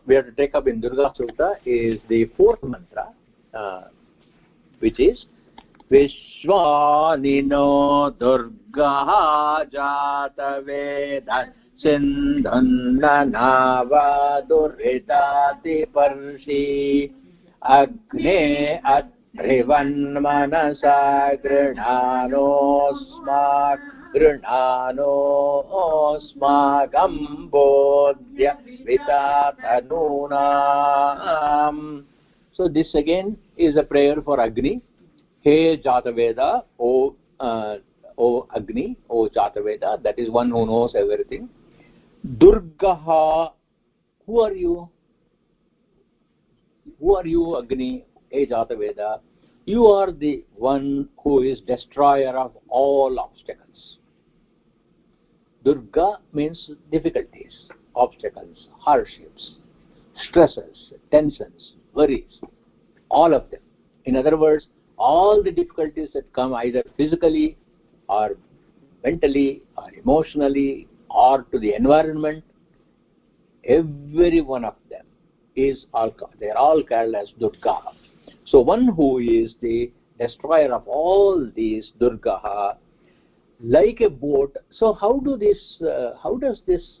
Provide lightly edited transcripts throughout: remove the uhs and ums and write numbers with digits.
we have to take up in Durga Sukta is the fourth mantra, which is Vishwanino Durga Jata Vedat Sindhannava Durritati Parshi Agne Atrivan Manasa Grinanosmak Grinanosmakam Bodhya Vitatanunam. So this again is a prayer for Agni. Hey Jataveda, O Agni, O Jataveda, that is one who knows everything. Durgaha, who are you? Who are you, Agni, Hey Jataveda? You are the one who is destroyer of all obstacles. Durga means difficulties, obstacles, hardships, stresses, tensions, worries, all of them. In other words, all the difficulties that come either physically or mentally or emotionally or to the environment, every one of them is they are all called as Durga. So one who is the destroyer of all these Durga, like a boat. So how does this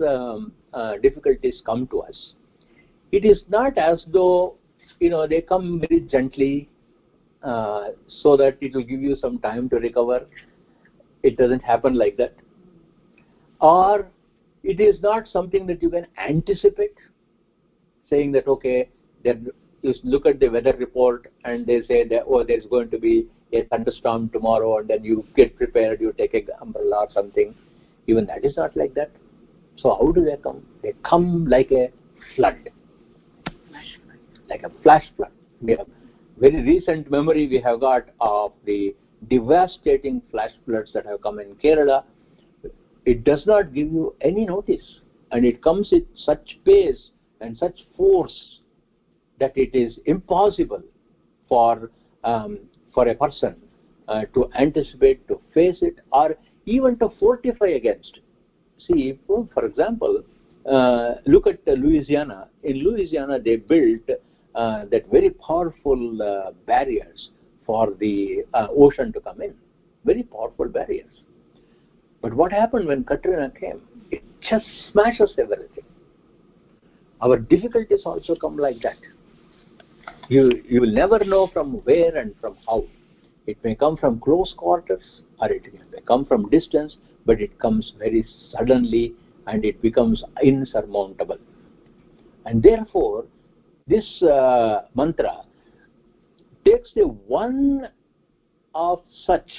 difficulties come to us? It is not as though they come very gently, so that it will give you some time to recover. It doesn't happen like that. Or it is not something that you can anticipate, saying that okay, then you look at the weather report and they say that there's going to be a thunderstorm tomorrow, and then you get prepared, you take an umbrella or something. Even that is not like that. So how do they come? They come like a flood, like a flash flood. We have very recent memory we have got of the devastating flash floods that have come in Kerala. It does not give you any notice, and it comes with such pace and such force that it is impossible for a person to anticipate, to face it, or even to fortify against. See, for example, look at Louisiana. In Louisiana, they built that very powerful barriers for the ocean to come in. Very powerful barriers. But what happened when Katrina came? It just smashes everything. Our difficulties also come like that. You will never know from where and from how. It may come from close quarters, or it may come from distance, but it comes very suddenly and it becomes insurmountable. And therefore, this mantra takes the one of such,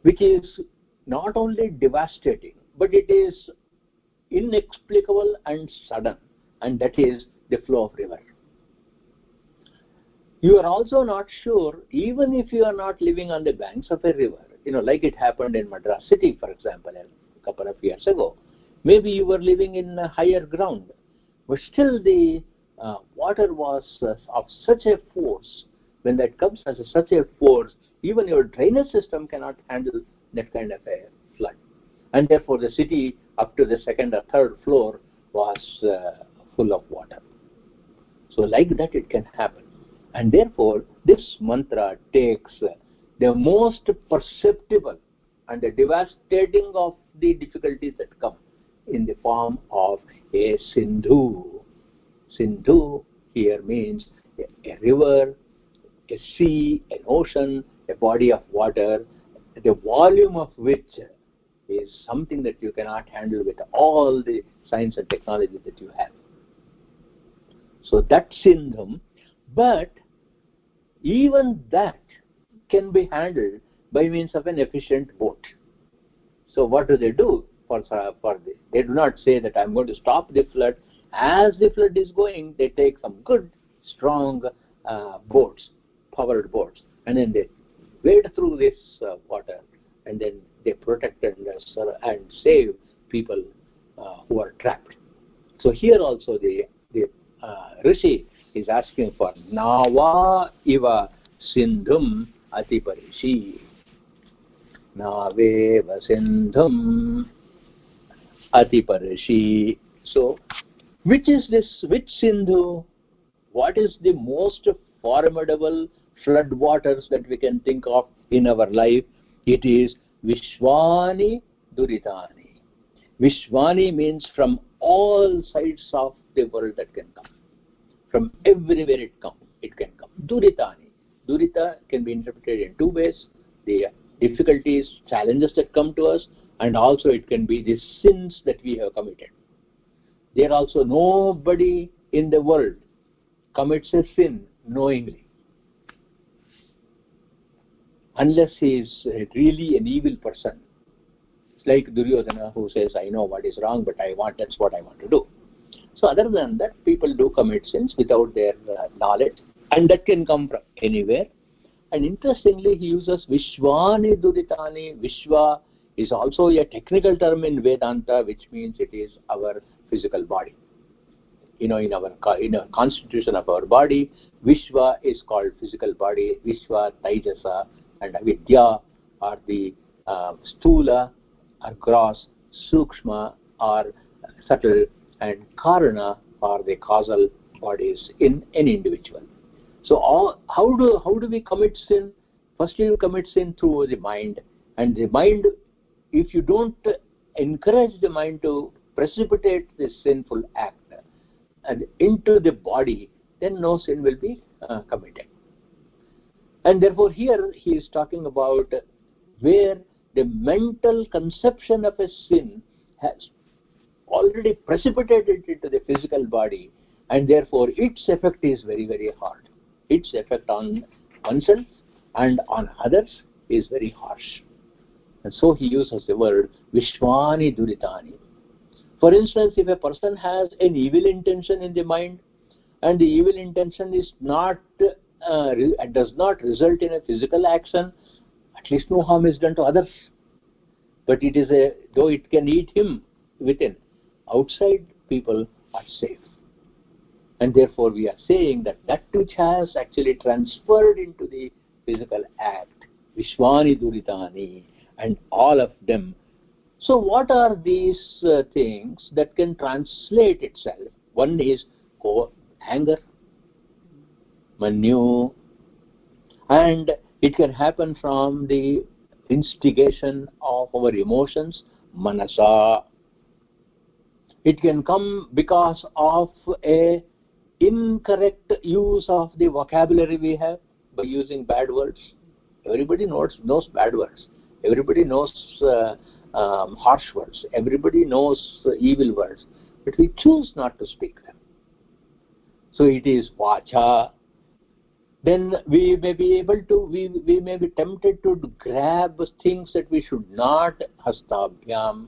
which is not only devastating, but it is inexplicable and sudden, and that is the flow of river. You are also not sure, even if you are not living on the banks of a river, like it happened in Madras city, for example, a couple of years ago. Maybe you were living in a higher ground, but still the water was of such a force. When that comes as such a force, even your drainage system cannot handle that kind of a flood. And therefore the city up to the second or third floor was full of water. So like that it can happen. And therefore this mantra takes the most perceptible and the devastating of the difficulties that come in the form of a Sindhu. Sindhu here means a river, a sea, an ocean, a body of water, the volume of which is something that you cannot handle with all the science and technology that you have. So that's Sindhum, but even that can be handled by means of an efficient boat. So what do? For this? They do not say that I'm going to stop the flood. As the flood is going, they take some good, strong boats, powered boats, and then they wade through this water, and then they protect and save people who are trapped. So here also the Rishi is asking for Nava iva Sindhum Atiparishi. Naveva Sindhum Atiparishi. So Which is this? Which Sindhu? What is the most formidable flood waters that we can think of in our life? It is Vishwani Duritani. Vishwani means from all sides of the world that can come. From everywhere it can come. Duritani. Durita can be interpreted in two ways. The difficulties, challenges that come to us, and also it can be the sins that we have committed. There also nobody in the world commits a sin knowingly, unless he is really an evil person. It's like Duryodhana, who says, I know what is wrong, but that's what I want to do. So other than that, people do commit sins without their knowledge, and that can come from anywhere. And interestingly, he uses Vishwani Duritani. Vishwa is also a technical term in Vedanta, which means it is our physical body. In our constitution of our body, Vishwa is called physical body. Vishwa, Taijasa, and Avidya are the Stula or gross, Sukshma or subtle, and Karana are the causal bodies in any individual. So how do we commit sin? Firstly, you commit sin through the mind. And the mind, if you don't encourage the mind to precipitate this sinful act and into the body, then no sin will be committed. And therefore here he is talking about where the mental conception of a sin has already precipitated into the physical body, and therefore its effect is very, very hard. Its effect on oneself and on others is very harsh. And so he uses the word Vishwani Duritani. For instance, if a person has an evil intention in the mind, and the evil intention is does not result in a physical action, at least no harm is done to others. But though it can eat him within, outside people are safe. And therefore we are saying that which has actually transferred into the physical act, Vishwani Duritani, and all of them. So what are these things that can translate itself? One is anger, Manyu, and it can happen from the instigation of our emotions, Manasa. It can come because of a incorrect use of the vocabulary we have by using bad words. Everybody knows bad words. Everybody knows harsh words. Everybody knows evil words. But we choose not to speak them. So it is vacha. Then we may be tempted to grab things that we should not, hastabhyam.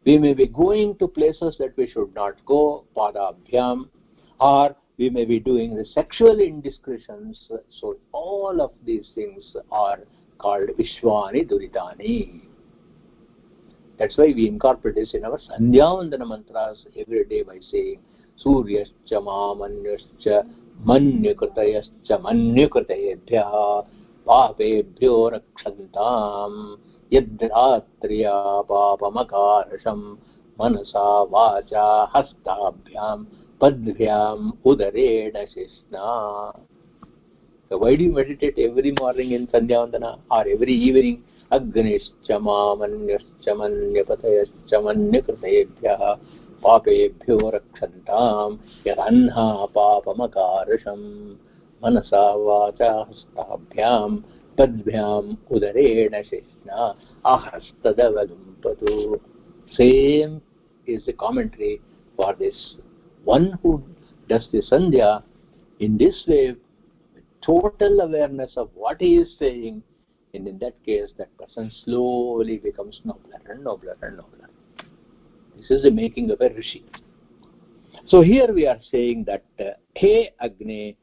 We may be going to places that we should not go, padabhyam. Or we may be doing the sexual indiscretions. So all of these things are called Vishwani Duritani. That's why we incorporate this in our Sandhyavandana mantras every day by saying Suryascha Mamanyascha Manyakritayascha Manyakritayebhya Papebhyo Rakshantam Yadratriya Papamakarasham Manasa Vacha Hastabhyam Padbhyam Udarena Shishna. So why do you meditate every morning in Sandhyavandana or every evening? Agnischa Mamanyascha Manyapatayascha Manyakritayebhya Papebhyo Rakshantam Yaranha Papamakarasham Manasa Vacha Hastabhyam Padbhyam Udarena Shishna Ahastadavadumpadu. Same is the commentary for this. One who does the Sandhya in this way, with total awareness of what he is saying, and in that case, that person slowly becomes nobler and nobler and nobler. This is the making of a rishi. So here we are saying that, He Agne,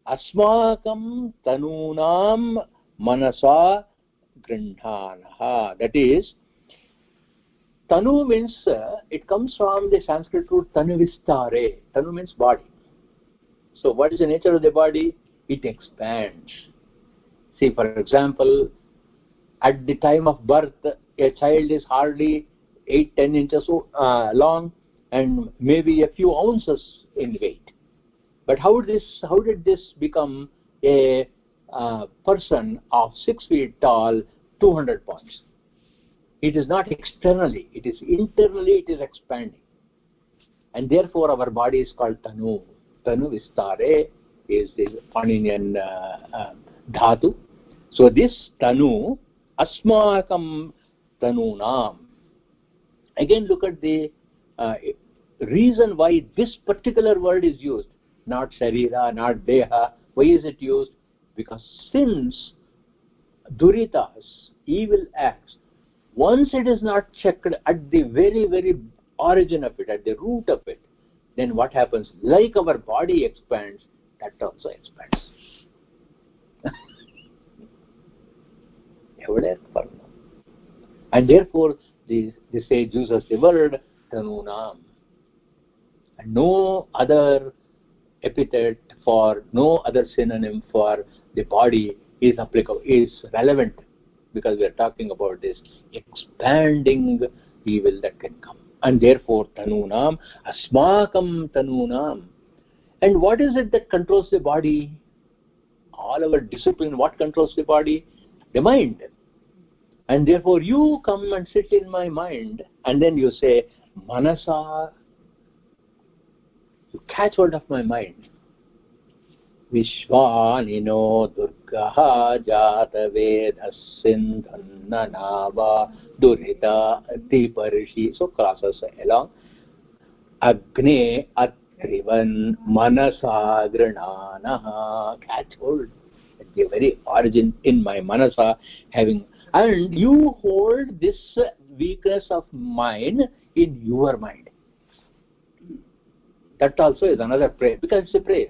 Asmakam Tanunam Manasa Grindhanaha. That is, Tanu means, it comes from the Sanskrit root Tanu Vistare. Tanu means body. So what is the nature of the body? It expands. See, for example, at the time of birth, a child is hardly 8-10 inches long, and maybe a few ounces in weight. But how did this become a person of 6 feet tall, 200 pounds? It is not externally, it is internally, it is expanding. And therefore our body is called Tanu. Tanu Vistare is the Paninian Dhatu. So this Tanu, Asmakam Tanunam. Again, look at the reason why this particular word is used. Not Sharira, not Deha. Why is it used? Because sins, Duritas, evil acts, once it is not checked at the very, very origin of it, at the root of it, then what happens? Like our body expands, that also expands. And therefore, the sage uses the word Tanunam. And no other epithet for, no other synonym for the body is applicable, is relevant, because we are talking about this expanding evil that can come. And therefore, Tanunam, Asmakam Tanunam. And what is it that controls the body? All our discipline, what controls the body? The mind. And therefore, you come and sit in my mind, and then you say, Manasa, you catch hold of my mind. Vishwanino Durga Jata Vedasindhananava Durita Diparishi. So crosses along. Agne Atrivan Manasa Grananaha. Catch hold at the very origin in my Manasa, having. And you hold this weakness of mine in your mind. That also is another prayer, because it's a prayer.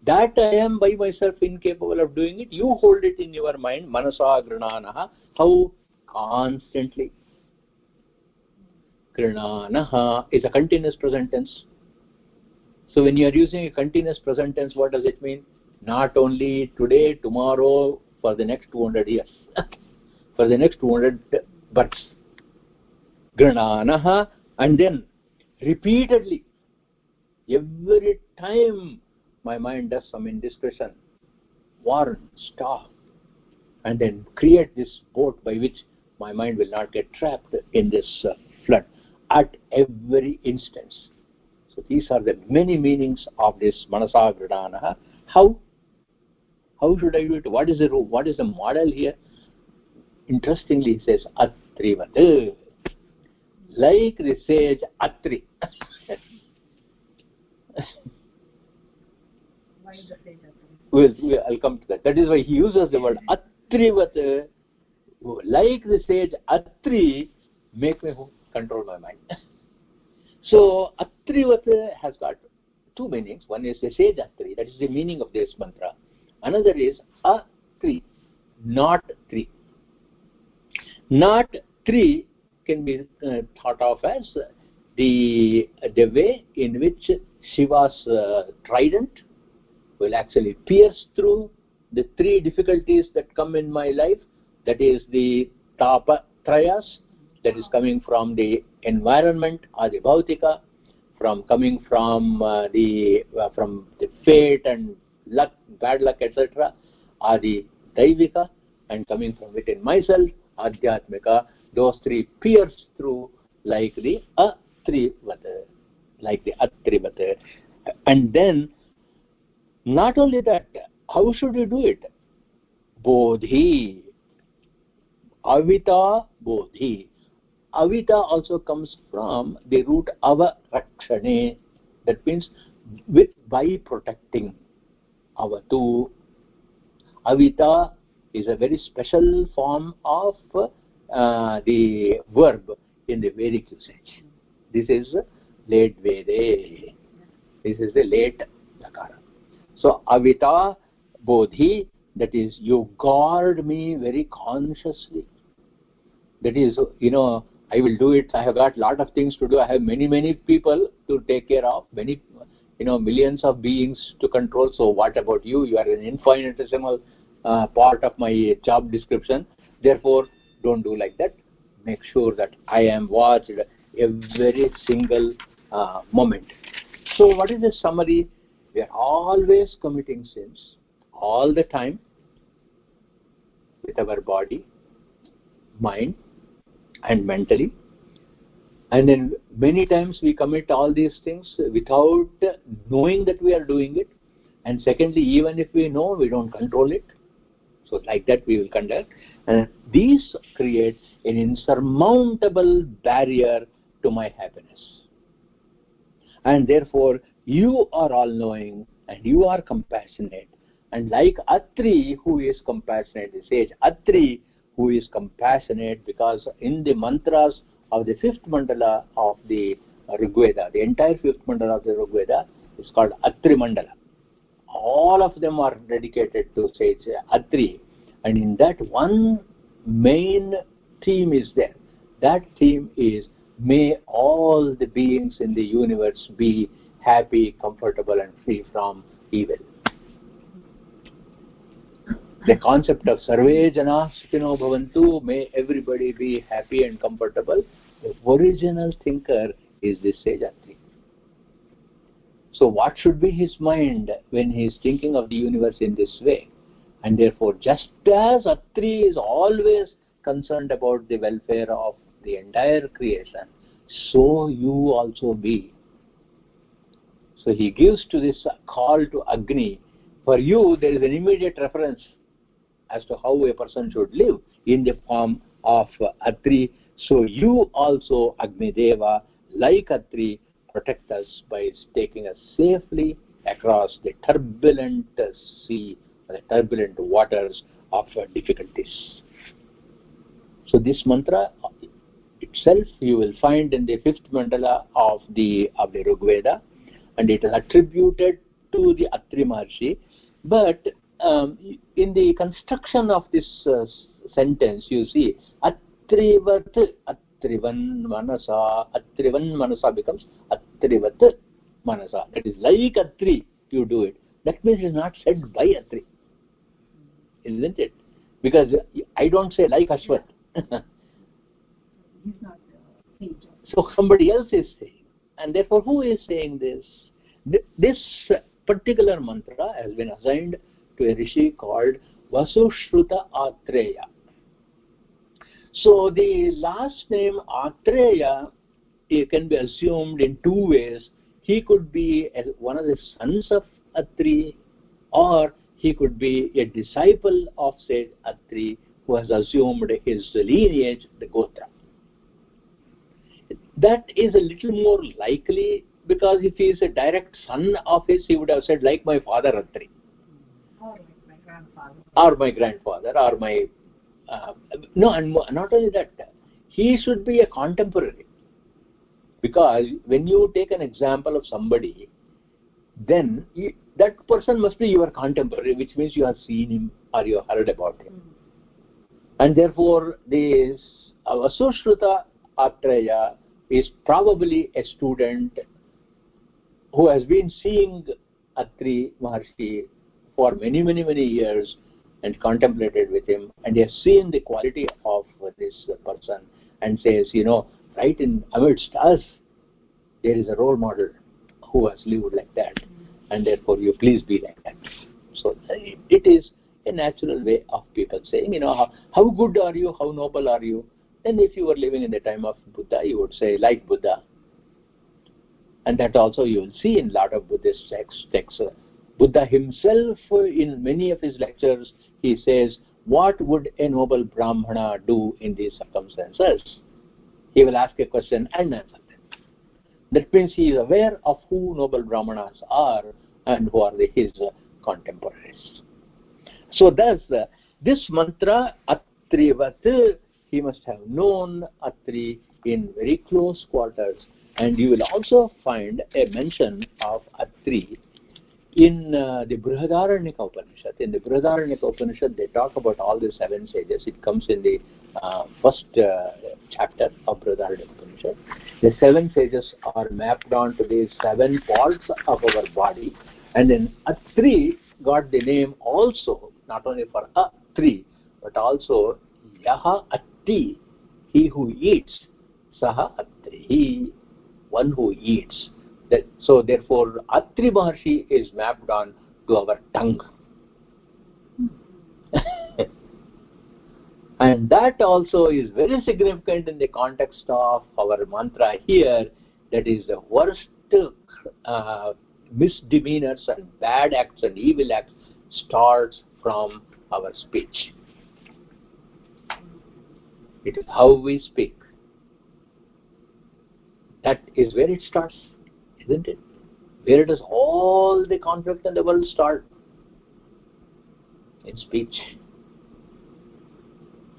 That I am by myself incapable of doing it, you hold it in your mind, Manasa Grananaha. How? Constantly. Grananaha is a continuous present tense. So when you are using a continuous present tense, what does it mean? Not only today, tomorrow, for the next 200 years. For the next 200 births. Grananaha, and then repeatedly, every time my mind does some indiscretion, warn, stop, and then create this boat by which my mind will not get trapped in this flood at every instance. So these are the many meanings of this Manasa Grananaha. How should I do it? What is the model here? Interestingly, it says Atrivat, like the sage Atri. I'll come to that. That is why he uses the word Atrivat, like the sage Atri, make me control my mind. So Atrivat has got two meanings. One is the sage Atri, that is the meaning of this mantra. Another is Atri, not three. Not three can be thought of as the way in which Shiva's trident will actually pierce through the three difficulties that come in my life. That is the Tapa Trayas, that is coming from the environment or the Bhautika, coming from the fate and luck, bad luck, etc., or the Daivika, and coming from within myself, Adhyatmika. Those three pierce through like the Atrivata, And then, not only that, how should you do it? Bodhi. Avita Bodhi. Avita also comes from the root Ava Rakshane. That means by protecting. Avatu. Avita is a very special form of the verb in the Vedic usage. This is late Vede. This is the late Lakara. So Avita Bodhi, that is, you guard me very consciously. That is, I will do it. I have got a lot of things to do. I have many people to take care of, many, millions of beings to control. So what about you? You are an infinitesimal part of my job description. Therefore, don't do like that. Make sure that I am watched every single moment. So what is the summary? We are always committing sins, all the time, with our body, mind, and mentally. And then many times we commit all these things without knowing that we are doing it. And secondly, even if we know, we don't control it. So like that we will conduct. And these create an insurmountable barrier to my happiness. And therefore, you are all-knowing and you are compassionate. And like Atri, who is compassionate, the sage Atri, who is compassionate, because in the mantras of the fifth mandala of the Rigveda, the entire fifth mandala of the Rigveda is called Atri Mandala. All of them are dedicated to sage Atri. And in that one main theme is there. That theme is, may all the beings in the universe be happy, comfortable and free from evil. The concept of Sarve Jana Sukhino Bhavantu, may everybody be happy and comfortable. The original thinker is the sage Atri. So what should be his mind when he is thinking of the universe in this way? And therefore, just as Atri is always concerned about the welfare of the entire creation, so you also be. So he gives to this call to Agni. For you, there is an immediate reference as to how a person should live in the form of Atri. So you also, Agni Deva, like Atri, protect us by taking us safely across the turbulent sea, the turbulent waters of difficulties. So this mantra itself you will find in the fifth mandala of the Rigveda, and it is attributed to the Atri Maharshi. But in the construction of this sentence, you see Atrivat, Atrivan Manasa becomes Atrivat Manasa. That is like Atri, you do it. That means it is not said by Atri, isn't it? Because I don't say like Ashwat. He's not the sage. So somebody else is saying. And therefore, who is saying this? This particular mantra has been assigned to a rishi called Vasushruta Atreya. So the last name Atreya, it can be assumed in two ways. He could be one of the sons of Atri, or he could be a disciple of said Atri who has assumed his lineage, the Gotra. That is a little more likely, because if he is a direct son of his, he would have said like my father Atri. Or like my grandfather. Or my grandfather, or my... no, and not only that, he should be a contemporary. Because when you take an example of somebody, then that person must be your contemporary, which means you have seen him or you have heard about him. Mm-hmm. And therefore, this Vasushruta Atreya is probably a student who has been seeing Atri Maharshi for many, many, many years and contemplated with him, and he has seen the quality of this person and says, right in amidst us, there is a role model who has lived like that, and therefore you please be like that. So it is a natural way of people saying, how good are you, how noble are you? Then if you were living in the time of Buddha, you would say like Buddha. And that also you will see in a lot of Buddhist texts. Buddha himself, in many of his lectures, he says, what would a noble Brahmana do in these circumstances? He will ask a question and answer it. That means he is aware of who noble Brahmanas are and who are his contemporaries. So thus, this mantra, Atrivat, he must have known Atri in very close quarters. And you will also find a mention of Atri in the Brihadaranyaka Upanishad. In the Brihadaranyaka Upanishad, they talk about all the 7 sages. It comes in the first chapter of Brihadaranyaka Upanishad. The 7 sages are mapped onto the 7 parts of our body. And then Atri got the name also, not only for Atri, but also Yaha Atti, he who eats, Saha Atri. one who eats. So therefore, Atri Maharshi is mapped on to our tongue. And that also is very significant in the context of our mantra here. That is the worst misdemeanors and bad acts and evil acts starts from our speech. It is how we speak. That is where it starts, isn't it? Where does all the conflict in the world start? In speech.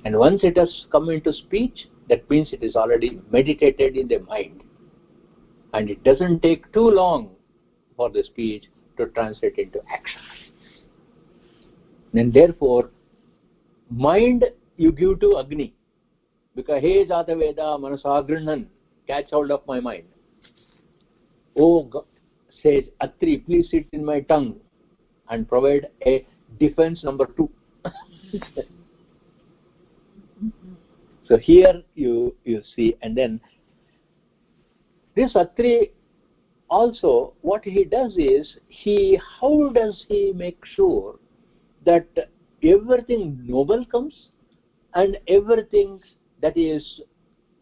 And once it has come into speech, that means it is already meditated in the mind. And it doesn't take too long for the speech to translate into action. And therefore, mind you give to Agni. Because, hey Jata Veda Manasa Grinhan, catch hold of my mind. Oh, God says, Atri, please sit in my tongue and provide a defense number 2. So here you see, and then this Atri also, what he does is, how does he make sure that everything noble comes and everything that is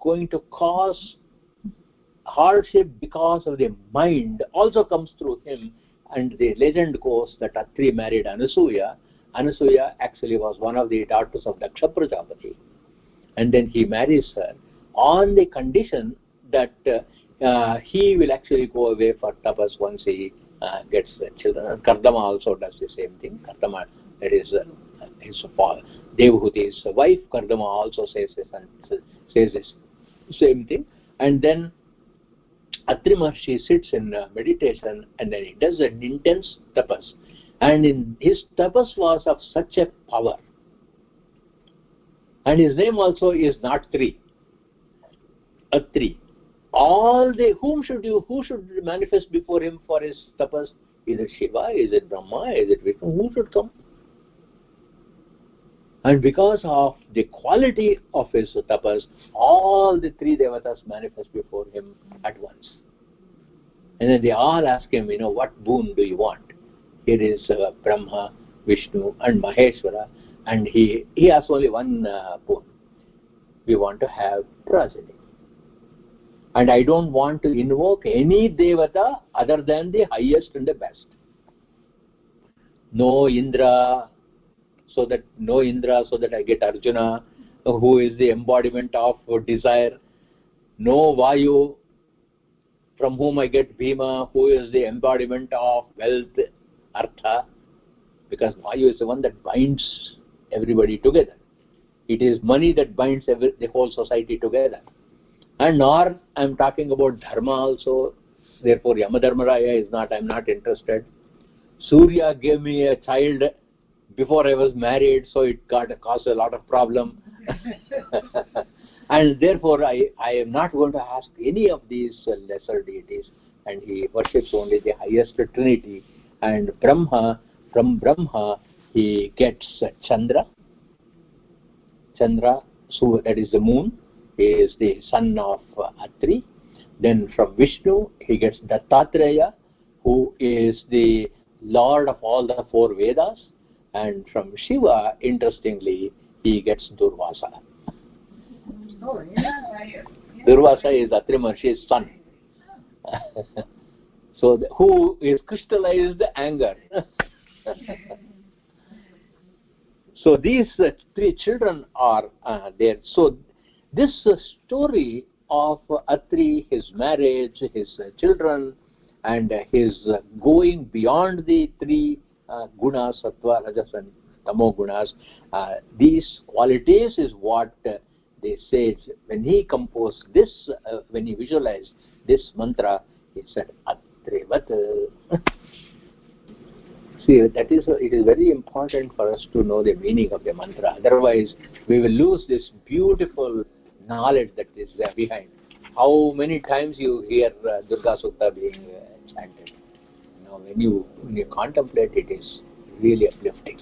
going to cause hardship because of the mind also comes through him. And the legend goes that Atri married Anasuya. Anasuya actually was one of the daughters of Daksha Prajapati. And then he marries her on the condition that he will actually go away for tapas once he gets children. And Kardama also does the same thing. Kardama, that is his father, Devahuti's wife, Kardama also says this same thing. And then Atri Maharshi sits in meditation, and then he does an intense tapas. And in his tapas was of such a power. And his name also is not Tri, Atri. Who should manifest before him for his tapas? Is it Shiva? Is it Brahma? Is it Vishnu? Who should come? And because of the quality of his tapas, all the 3 devatas manifest before him at once. And then they all ask him, what boon do you want? Here is Brahma, Vishnu and Maheshwara. And he has only one boon. We want to have progeny. And I don't want to invoke any devata other than the highest and the best. No Indra, so that I get Arjuna, who is the embodiment of desire. No Vayu, from whom I get Bhima, who is the embodiment of wealth, Artha. Because Vayu is the one that binds everybody together. It is money that binds the whole society together. And nor I'm talking about Dharma also. Therefore, Yamadharmaraya is not, I'm not interested. Surya gave me a child before I was married, so it caused a lot of problem. And therefore, I am not going to ask any of these lesser deities. And he worships only the highest Trinity. And from Brahma, he gets Chandra. So that is the moon. He is the son of Atri. Then from Vishnu, he gets Dattatreya, who is the lord of all the 4 Vedas. And from Shiva, interestingly, he gets Durvasa. Oh, yeah. Durvasa is Atri Maharshi's son. So, who is crystallized anger. So, these 3 children are there. So, this story of Atri, his marriage, his children, and his going beyond the 3 gunas, sattva, rajas and tamo gunas, these qualities is what they say. When he composed this, when he visualized this mantra, he said, Atrivat. See, it is very important for us to know the meaning of the mantra. Otherwise, we will lose this beautiful knowledge that is there behind. How many times you hear Durga Sukta being chanted? When you contemplate, it is really uplifting.